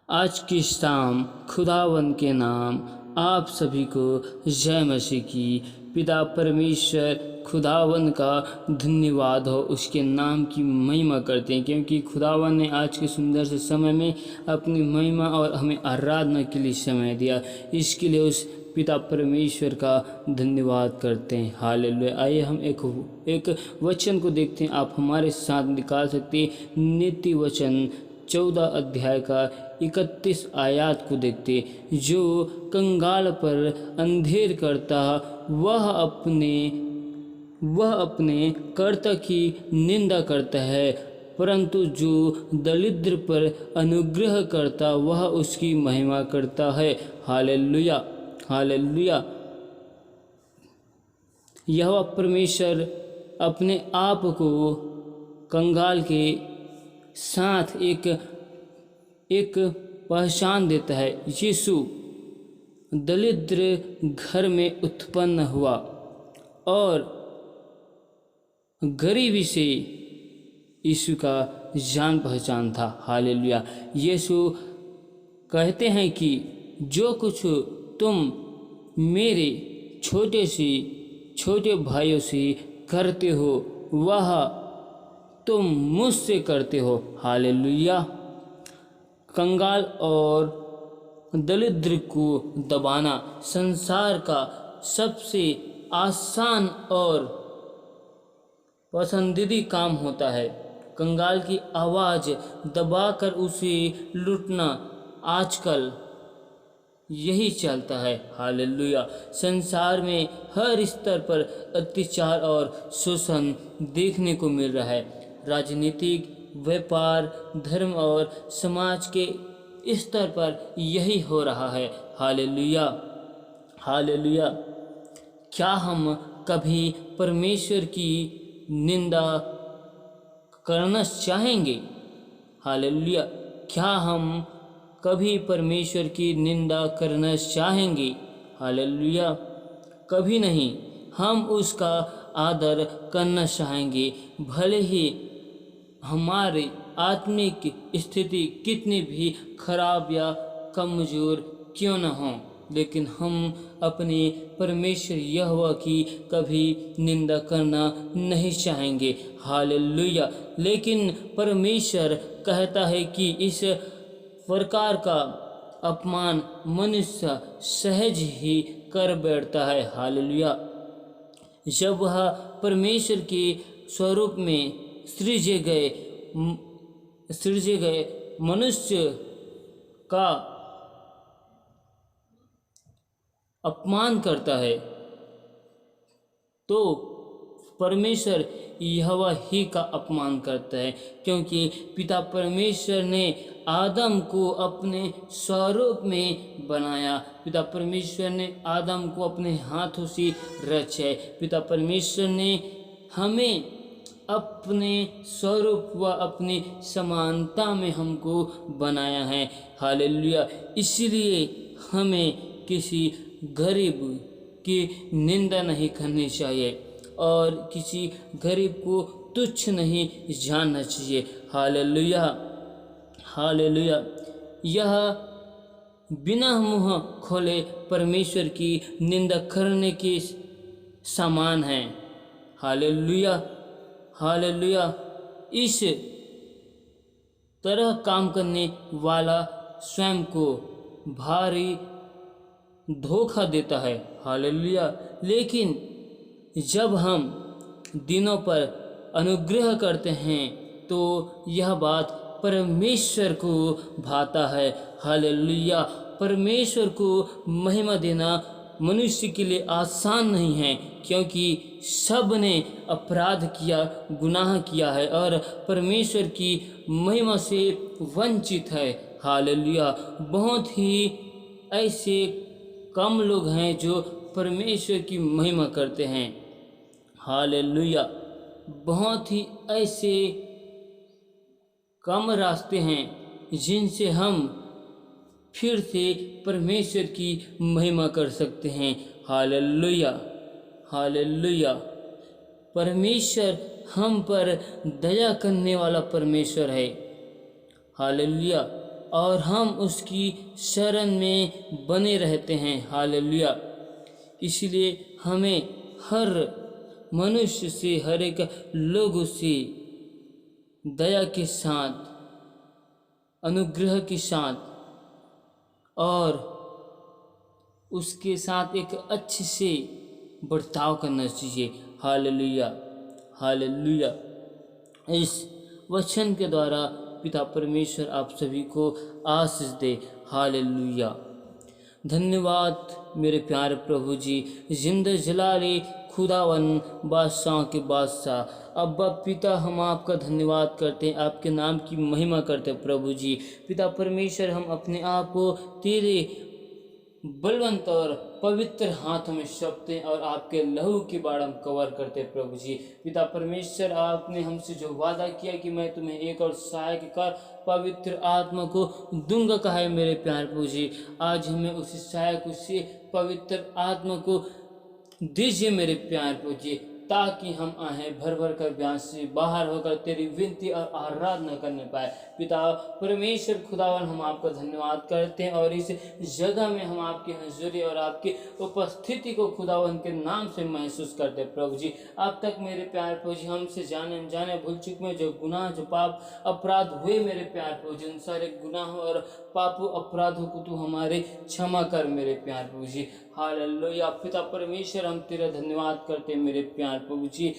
आज की शाम खुदावन के नाम आप सभी को जय मसीह की। पिता परमेश्वर खुदावन का धन्यवाद हो, उसके नाम की महिमा करते हैं, क्योंकि खुदावन ने आज के सुंदर से समय में अपनी महिमा और हमें आराधना के लिए समय दिया। इसके लिए उस पिता परमेश्वर का धन्यवाद करते हैं। हालेलुया। आइए हम एक वचन को देखते हैं। आप हमारे साथ निकाल सकते हैं नीति वचन 14 अध्याय का 31 आयत को देखते। जो कंगाल पर अंधेर करता वह अपने कर्ता की निंदा करता है, परंतु जो दरिद्र पर अनुग्रह करता वह उसकी महिमा करता है। Hallelujah, hallelujah. यहोवा परमेश्वर अपने आप को कंगाल के साथ एक पहचान देता है। यीशु दरिद्र घर में उत्पन्न हुआ और गरीबी से यीशु का जान पहचान था। हालेलुया। यीशु कहते हैं कि जो कुछ तुम मेरे छोटे भाइयों से करते हो वह तुम मुझसे करते हो। हालेलुया। कंगाल और दरिद्र को दबाना संसार का सबसे आसान और पसंदीदा काम होता है। कंगाल की आवाज़ दबाकर उसे लूटना आजकल यही चलता है। हालेलुया। संसार में हर स्तर पर अत्याचार और शोषण देखने को मिल रहा है। राजनीतिक, व्यापार, धर्म और समाज के स्तर पर यही हो रहा है। Hallelujah, hallelujah. क्या हम कभी परमेश्वर की निंदा करना चाहेंगे? हालेलुया। क्या हम कभी परमेश्वर की निंदा करना चाहेंगे? हालेलुया। कभी नहीं। हम उसका आदर करना चाहेंगे, भले ही हमारी आत्मिक स्थिति कितनी भी खराब या कमज़ोर क्यों न हो, लेकिन हम अपने परमेश्वर यहोवा की कभी निंदा करना नहीं चाहेंगे। हालेलुया। लेकिन परमेश्वर कहता है कि इस प्रकार का अपमान मनुष्य सहज ही कर बैठता है। हालेलुया। जब वह परमेश्वर के स्वरूप में सृजे गए मनुष्य का अपमान करता है, तो परमेश्वर यहोवा ही का अपमान करता है, क्योंकि पिता परमेश्वर ने आदम को अपने स्वरूप में बनाया। पिता परमेश्वर ने आदम को अपने हाथों से रचा है। पिता परमेश्वर ने हमें अपने स्वरूप व अपनी समानता में हमको बनाया है। हालेलुया। इसलिए हमें किसी गरीब की निंदा नहीं करनी चाहिए और किसी गरीब को तुच्छ नहीं जानना चाहिए। Hallelujah, hallelujah. यह बिना मुँह खोले परमेश्वर की निंदा करने के समान है। Hallelujah, hallelujah. इस तरह काम करने वाला स्वयं को भारी धोखा देता है। हालेलुया। लेकिन जब हम दिनों पर अनुग्रह करते हैं तो यह बात परमेश्वर को भाता है। हालेलुया। परमेश्वर को महिमा देना मनुष्य के लिए आसान नहीं है, क्योंकि सब ने अपराध किया, गुनाह किया है और परमेश्वर की महिमा से वंचित है। हालेलुया। बहुत ही ऐसे कम लोग हैं जो परमेश्वर की महिमा करते हैं। हालेलुया। बहुत ही ऐसे कम रास्ते हैं जिनसे हम फिर से परमेश्वर की महिमा कर सकते हैं। Hallelujah, hallelujah. परमेश्वर हम पर दया करने वाला परमेश्वर है। हालेलुया। और हम उसकी शरण में बने रहते हैं। हालेलुया। इसलिए हमें हर मनुष्य से, हर एक लोगों से दया के साथ, अनुग्रह के साथ और उसके साथ एक अच्छे से बर्ताव करना चाहिए। Hallelujah, hallelujah. इस वचन के द्वारा पिता परमेश्वर आप सभी को आशीष दे। हालेलुया। धन्यवाद मेरे प्यारे प्रभु जी, जिंदा जलाले खुदावन बादशाह के बादशाह अब्बा पिता, हम आपका धन्यवाद करते हैं, आपके नाम की महिमा करते हैं प्रभु जी। पिता परमेश्वर, हम अपने आप को तेरे बलवंत और पवित्र हाथों में सौंपते हैं और आपके लहू की बाढ़ हम कवर करते हैं प्रभु जी। पिता परमेश्वर, आपने हमसे जो वादा किया कि मैं तुम्हें एक और सहायक कर पवित्र आत्मा को दूंगा कहा है मेरे प्यारे प्रभु जी, आज हमें उसी सहायक, उसी पवित्र आत्मा को दीजिए मेरे प्यारे प्रभु जी, ताकि हम आए भर भर कर बयान से बाहर होकर तेरी विनती और आराधना करने पाए। पिता परमेश्वर खुदावन, हम आपका धन्यवाद करते हैं और इस जगह में हम आपकी हजूरी और आपकी उपस्थिति को खुदावन के नाम से महसूस करते हैं प्रभु जी। अब तक मेरे प्यार प्रभु जी, हमसे जाने अनजाने भूल चुक में जो गुनाह, जो पाप अपराध हुए मेरे प्यार प्रभु जी, उन सारे गुनाहों और पापों अपराधों को तू हमारे क्षमा कर मेरे प्यार प्रभु जी। हालेलुया। पिता परमेश्वर, हम तेरा धन्यवाद करते हैं मेरे प्यार प्रभु जी।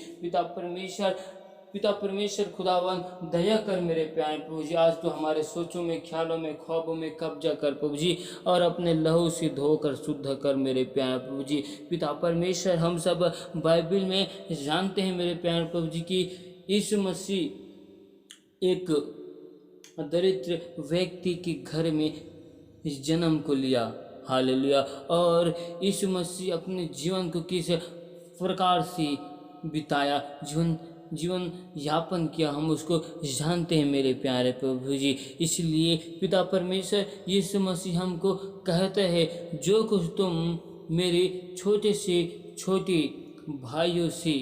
पिता परमेश्वर खुदावन, दया कर मेरे प्यारे प्रभु जी, आज तो हमारे सोचों में, ख्यालों में, ख्वाबों में कब्जा कर प्रभु जी, और अपने लहू से धोकर शुद्ध कर मेरे प्यारे प्रभु जी। पिता परमेश्वर, हम सब बाइबल में जानते हैं मेरे प्यारे प्रभु जी कि यीशु मसीह एक दरिद्र व्यक्ति के घर में इस जन्म को लिया। हालेलुया। और यीशु मसीह अपने जीवन को किस प्रकार से बिताया, जीवन यापन किया, हम उसको जानते हैं मेरे प्यारे प्रभु जी। इसलिए पिता परमेश्वर, यीशु मसीह हमको कहते हैं, जो कुछ तुम मेरे छोटे से छोटे भाइयों से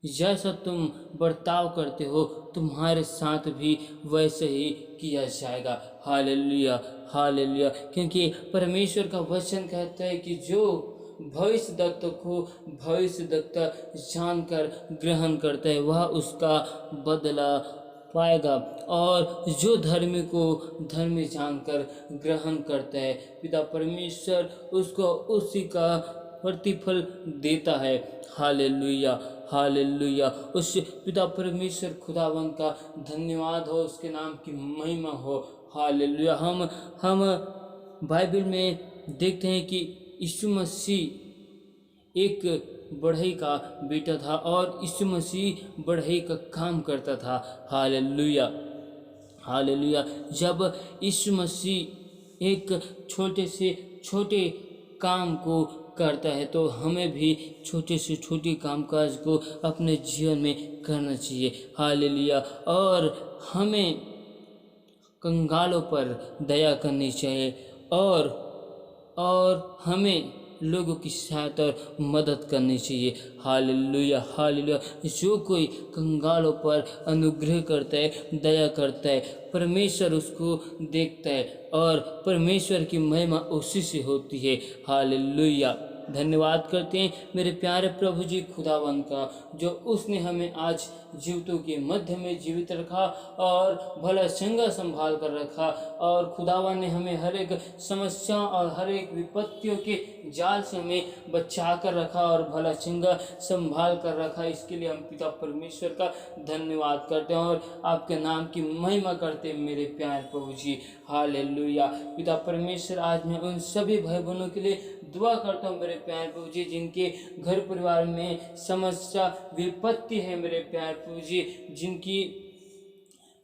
जैसा तुम बर्ताव करते हो, तुम्हारे साथ भी वैसे ही किया जाएगा। Hallelujah, hallelujah. क्योंकि परमेश्वर का वचन कहता है कि जो भविष्यद्वक्ता को भविष्यद्वक्ता जानकर ग्रहण करता है, वह उसका बदला पाएगा, और जो धर्मी को धर्मी जानकर ग्रहण करता है, पिता परमेश्वर उसको उसी का प्रतिफल देता है। Hallelujah, hallelujah. उस पिता परमेश्वर खुदावन का धन्यवाद हो, उसके नाम की महिमा हो। हालेलुया। हम बाइबल में देखते हैं कि यीशु मसीह एक बढ़ई का बेटा था और यीशु मसीह बढ़ई का काम करता था। Hallelujah, hallelujah. जब यीशु मसीह एक छोटे से छोटे काम को करता है, तो हमें भी छोटे से छोटे कामकाज को अपने जीवन में करना चाहिए। हालेलुया। और हमें कंगालों पर दया करनी चाहिए, और हमें लोगों की सहायता और मदद करनी चाहिए। Hallelujah, hallelujah. जो कोई कंगालों पर अनुग्रह करता है, दया करता है, परमेश्वर उसको देखता है और परमेश्वर की महिमा उसी से होती है। हालेलुया। धन्यवाद करते हैं मेरे प्यारे प्रभु जी खुदावन का, जो उसने हमें आज जीवितों के मध्य में जीवित रखा और भला चंगा संभाल कर रखा, और खुदावन ने हमें हर एक समस्या और हर एक विपत्तियों के जाल से हमें बचा कर रखा और भला चंगा संभाल कर रखा। इसके लिए हम पिता परमेश्वर का धन्यवाद करते हैं और आपके नाम की महिमा करते हैं मेरे प्यारे प्रभु जी। हालेलुया। पिता परमेश्वर, आज मैं उन सभी भाई बहनों के लिए दुआ करता हूँ मेरे प्यारे प्रभु जी, जिनके घर परिवार में समस्या विपत्ति है मेरे प्यारे प्रभु जी,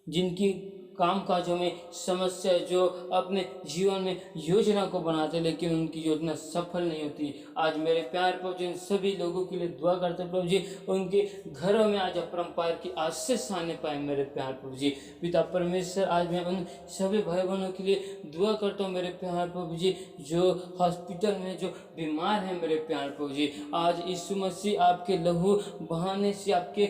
जिनकी काम काजों में समस्या है, जो अपने जीवन में योजना को बनाते लेकिन उनकी योजना सफल नहीं होती। आज मेरे प्यार प्रभु जी, सभी लोगों के लिए दुआ करते प्रभु जी, उनके घरों में आज अपरंपार की आशीष आने पाए मेरे प्यार प्रभु जी। पिता परमेश्वर, आज मैं उन सभी भाई बहनों के लिए दुआ करता हूँ मेरे प्यार प्रभु जी, जो हॉस्पिटल में जो बीमार हैं मेरे प्यार प्रभु जी। आज यीशु मसीह आपके लहू बहाने से, आपके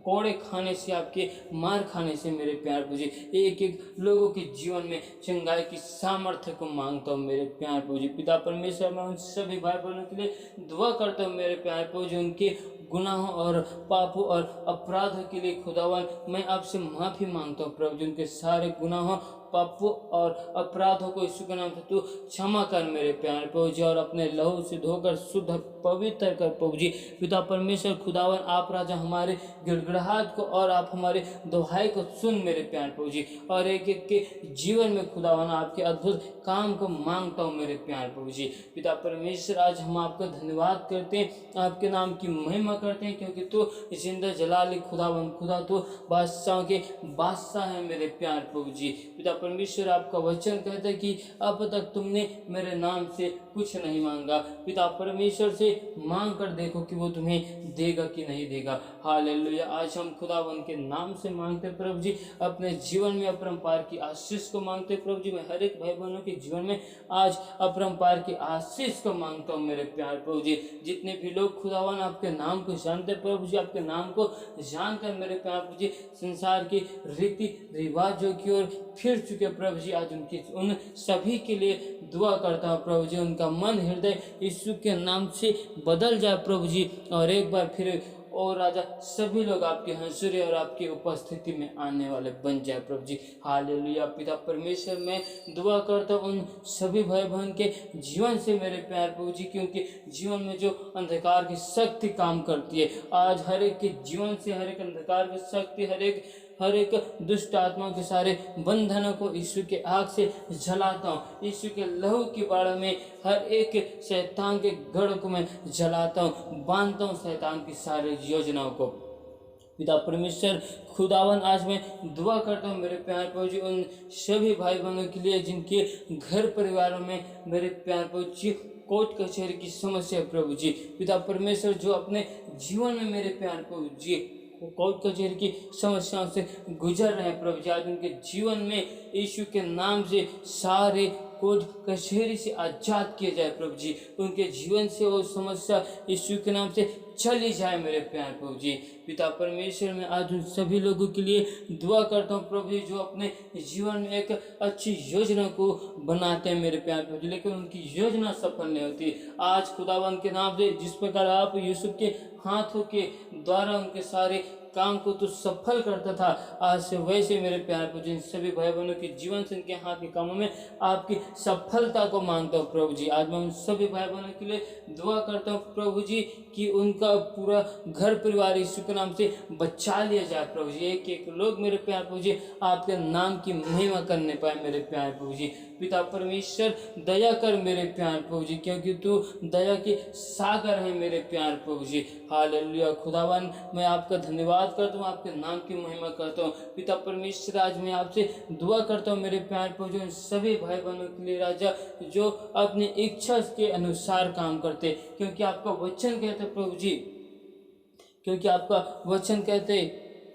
कोड़े खाने से, आपके मार खाने से मेरे प्यार प्रभु जी, एक एक लोगों के जीवन में चंगाई की सामर्थ्य को मांगता हूँ मेरे प्यार प्रभु जी। पिता परमेश्वर, मैं उन सभी भाई बहनों के लिए दुआ करता हूँ मेरे प्यार प्रभु जी, उनके गुनाहों और पापों और अपराधों के लिए खुदावन मैं आपसे माफ़ी मांगता हूँ प्रभु जी। उनके सारे गुनाहों, पापों और अपराधों को यीशु के नाम से तू क्षमा कर मेरे प्यार प्रभु जी, और अपने लहू से धोकर शुद्ध पवित्र कर प्रभु जी। पिता परमेश्वर खुदावन, आप राजा हमारे गिड़गिड़ाहट को और आप हमारे दुहाई को सुन मेरे प्यार प्रभु जी, और एक एक के जीवन में खुदावन आपके अद्भुत काम को मांगता हूँ मेरे प्यार प्रभु जी। पिता परमेश्वर, आज हम आपका धन्यवाद करते हैं, आपके नाम की महिमा करते हैं, क्योंकि तू जिंदा जलाली खुदावन, खुदा तो बादशाहों के बादशाह है मेरे प्यार प्रभु जी। पिता परमेश्वर, आपका वचन कहता है कि अब तक तुमने मेरे नाम से कुछ नहीं मांगा। पिता परमेश्वर से मांग कर देखो कि वो तुम्हें देगा कि नहीं देगा। हालेलुया। आज हम खुदावन के नाम से मांगते प्रभु जी, अपने जीवन में अपरंपार की आशीष को मांगते प्रभु जी। मैं हर एक भाई बहनों के जीवन में आज अपरंपार की आशीष को मांगता हूँ मेरे प्यार प्रभु जी। जितने भी लोग खुदावन आपके नाम को जानते प्रभु जी, आपके नाम को जानकर मेरे प्यार प्रभु जी संसार की रीति रिवाजों की ओर फिर चुके प्रभु जी, आज उन सभी के लिए दुआ करता हूँ प्रभु जी। उनका मन हृदय यीशु के नाम से बदल जाए प्रभु जी, और एक बार फिर और राजा सभी लोग आपके हंसुरे और आपकी उपस्थिति में आने वाले बन जाए प्रभु जी। हालेलुया। पिता परमेश्वर, मैं दुआ करता हूँ उन सभी भाई बहन के जीवन से मेरे प्यार प्रभु जी, क्योंकि जीवन में जो अंधकार की शक्ति काम करती है, आज हर एक के जीवन से हर एक अंधकार की शक्ति, हर एक दुष्ट आत्मा के सारे बंधनों को यीशु के आग से जलाता हूँ। यीशु के लहू की बाढ़ में हर एक शैतान के गढ़ को मैं जलाता हूँ, बांधता हूँ शैतान की सारी योजनाओं को। पिता परमेश्वर खुदावन, आज मैं दुआ करता हूँ मेरे प्यार प्रभु जी उन सभी भाई बहनों के लिए जिनके घर परिवारों में मेरे प्यार प्रभु जी कोर्ट कचहरी की समस्या है प्रभु जी। पिता परमेश्वर, जो अपने जीवन में मेरे प्यार प्रभु जी कोर्ट कचहरी की समस्याओं से गुजर रहे हैं प्रभु जी, आज उनके जीवन में यीशु के नाम से सारे कोर्ट कचहरी से आजाद किए जाए प्रभु जी। उनके जीवन से वो समस्या यीशु के नाम से चली जाए मेरे प्यार प्रभु जी। पिता परमेश्वर, मैं आज उन सभी लोगों के लिए दुआ करता हूँ प्रभु जी, जो अपने जीवन में एक अच्छी योजना को बनाते हैं मेरे प्यार प्रभु जी, लेकिन उनकी योजना सफल नहीं होती। आज खुदावन के नाम से जिस प्रकार आप यूसुफ के हाथों के द्वारा उनके सारे काम को तो सफल करता था, आज से वैसे मेरे प्यार प्रभु जी सभी भाई बहनों के जीवन से उनके हाथ के कामों में आपकी सफलता को मांगता हूँ प्रभु जी। आज मैं उन सभी भाई बहनों के लिए दुआ करता हूँ प्रभु जी कि उनका पूरा घर परिवार यीशु के नाम से बचा लिया जाए प्रभु जी। एक एक लोग मेरे प्यार प्रभु जी आपके नाम की महिमा करने पाए मेरे प्यार प्रभु जी। पिता परमेश्वर, दया कर मेरे प्यार प्रभु जी, क्योंकि तू दया के सागर है मेरे प्यार प्रभु जी। हालेलुया। खुदावन, मैं आपका धन्यवाद करता हूँ, आपके नाम की महिमा करता हूँ। पिता परमेश्वर, आज मैं आपसे दुआ करता हूँ मेरे प्यार प्रभु जी सभी भाई बहनों के लिए राजा, जो अपनी इच्छा के अनुसार काम करते, क्योंकि आपका वचन कहते प्रभु जी, क्योंकि आपका वचन कहते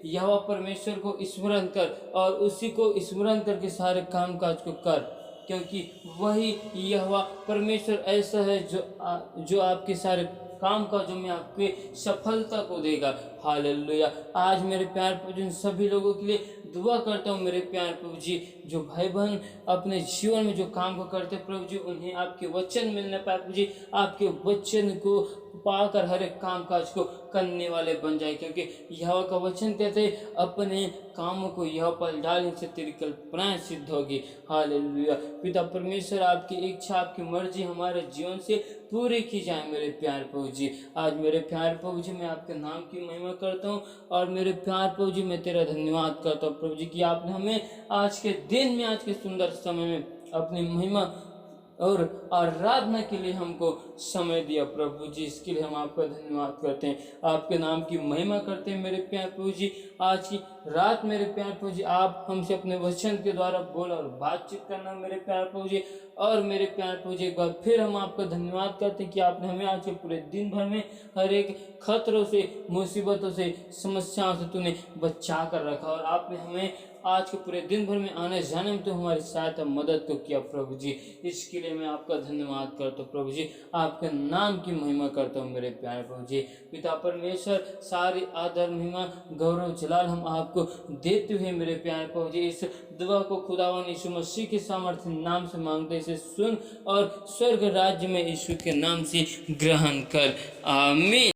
यहोवा परमेश्वर को स्मरण कर और उसी को स्मरण करके सारे काम काज को कर, क्योंकि वही यहोवा परमेश्वर ऐसा है जो आपके सारे काम काजों में आपके सफलता को देगा। हालेलुया। आज मेरे प्यार प्रभु जी सभी लोगों के लिए दुआ करता हूँ मेरे प्यार प्रभु जी, जो भाई बहन अपने जीवन में जो काम को करते प्रभु जी, उन्हें आपके वचन मिलने पाए प्रभु जी, आपके वचन को पाकर हर एक काम काज को करने वाले बन जाए, क्योंकि यहोवा का वचन कहते अपने कामों को यहोवा पर डालने से तेरी कल्पनाएं सिद्ध होगी। हालेलुया। पिता परमेश्वर, आपकी इच्छा आपकी मर्जी हमारे जीवन से पूरी की जाए मेरे प्यार प्रभु जी। आज मेरे प्यार प्रभु जी मैं आपके नाम की महिमा करता हूँ, और मेरे प्यार प्रभु जी मैं तेरा धन्यवाद करता हूँ प्रभु जी कि आपने हमें आज के दिन में, आज के सुंदर समय में अपनी महिमा और आराधना के लिए हमको समय दिया प्रभु जी। इसके लिए हम आपका धन्यवाद करते हैं, आपके नाम की महिमा करते हैं मेरे प्यार प्रभु जी। आज की रात मेरे प्यार प्रभु जी आप हमसे अपने वचन के द्वारा बोला और बातचीत करना मेरे प्यार प्रभु जी। और मेरे प्यार प्रभु जी एक बार फिर हम आपका धन्यवाद करते हैं कि आपने हमें आज के पूरे दिन भर में हर एक खतरों से, मुसीबतों से, समस्याओं से तूने बचा कर रखा, और आपने हमें आज के पूरे दिन भर में आने जाने में तो हमारी सहायता मदद तो किया प्रभु जी। इसके लिए मैं आपका धन्यवाद करता हूँ प्रभु जी, आपके नाम की महिमा करता हूँ मेरे प्यारे प्रभु जी। पिता परमेश्वर, सारी आदर महिमा गौरव जलाल हम आपको देते हुए मेरे प्यारे प्रभु जी, इस दुआ को खुदावन यीशु मसीह के सामर्थ्य नाम से मांगते, इसे सुन और स्वर्ग राज्य में यीशु के नाम से ग्रहण कर, आमीन।